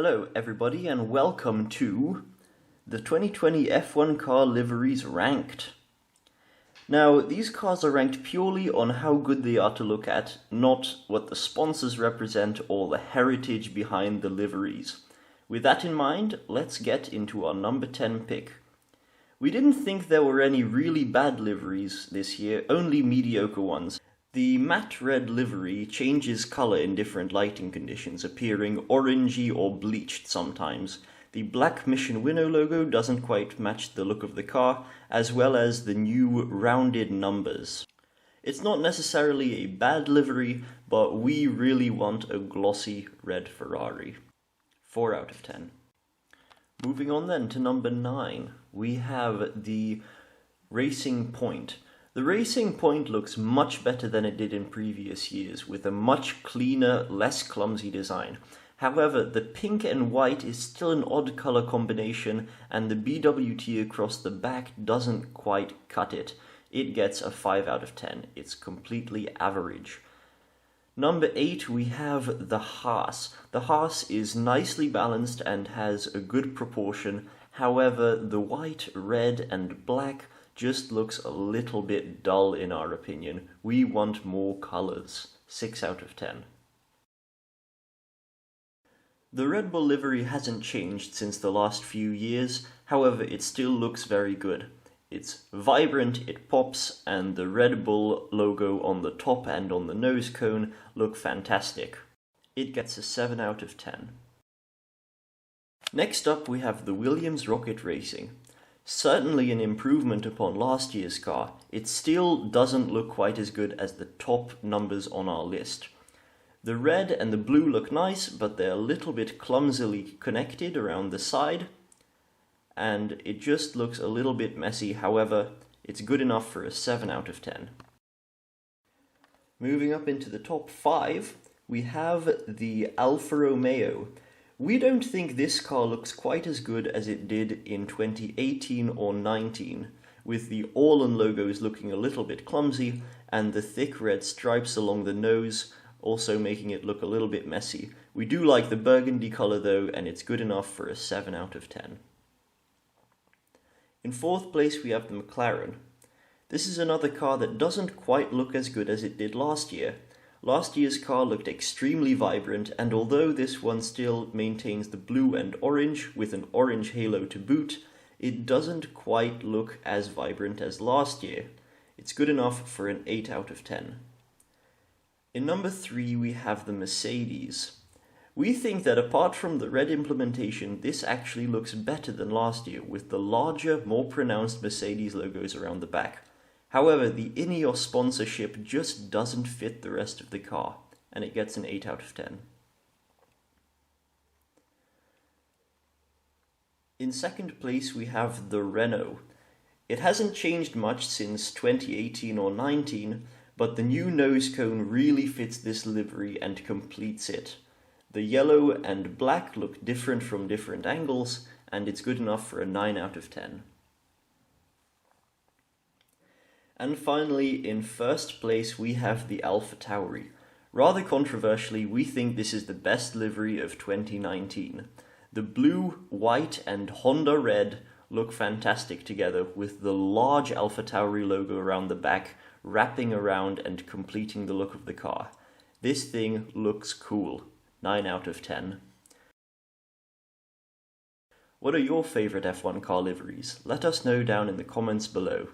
Hello everybody and welcome to the 2020 F1 Car Liveries Ranked. Now, these cars are ranked purely on how good they are to look at, not what the sponsors represent or the heritage behind the liveries. With that in mind, let's get into our number 10 pick. We didn't think there were any really bad liveries this year, only mediocre ones. The matte red livery changes color in different lighting conditions, appearing orangey or bleached sometimes. The black Mission Winnow logo doesn't quite match the look of the car, as well as the new rounded numbers. It's not necessarily a bad livery, but we really want a glossy red Ferrari. 4 out of 10. Moving on then to number 9, we have the Racing Point. The Racing Point looks much better than it did in previous years, with a much cleaner, less clumsy design. However, the pink and white is still an odd color combination, and the BWT across the back doesn't quite cut it. It gets a 5 out of 10. It's completely average. Number 8, we have the Haas. The Haas is nicely balanced and has a good proportion. However, the white, red, and black just looks a little bit dull in our opinion. We want more colors. 6 out of 10. The Red Bull livery hasn't changed since the last few years, however it still looks very good. It's vibrant, it pops, and the Red Bull logo on the top and on the nose cone look fantastic. It gets a 7 out of 10. Next up we have the Williams Rocket Racing. Certainly an improvement upon last year's car, it still doesn't look quite as good as the top numbers on our list. The red and the blue look nice, but they're a little bit clumsily connected around the side, and it just looks a little bit messy. However, it's good enough for a 7 out of 10. Moving up into the top 5, we have the Alfa Romeo. We don't think this car looks quite as good as it did in 2018 or 19, with the Orlan logos looking a little bit clumsy and the thick red stripes along the nose also making it look a little bit messy. We do like the burgundy color though, and it's good enough for a 7 out of 10. In 4th place we have the McLaren. This is another car that doesn't quite look as good as it did last year. Last year's car looked extremely vibrant, and although this one still maintains the blue and orange with an orange halo to boot, it doesn't quite look as vibrant as last year. It's good enough for an 8 out of 10. In number 3 we have the Mercedes. We think that apart from the red implementation, this actually looks better than last year, with the larger, more pronounced Mercedes logos around the back. However, the Ineos sponsorship just doesn't fit the rest of the car, and it gets an 8 out of 10. In 2nd place we have the Renault. It hasn't changed much since 2018 or 19, but the new nose cone really fits this livery and completes it. The yellow and black look different from different angles, and it's good enough for a 9 out of 10. And finally, in 1st place we have the Alfa Tauri. Rather controversially, we think this is the best livery of 2019. The blue, white and Honda red look fantastic together, with the large Alfa Tauri logo around the back wrapping around and completing the look of the car. This thing looks cool. 9 out of 10. What are your favorite F1 car liveries? Let us know down in the comments below.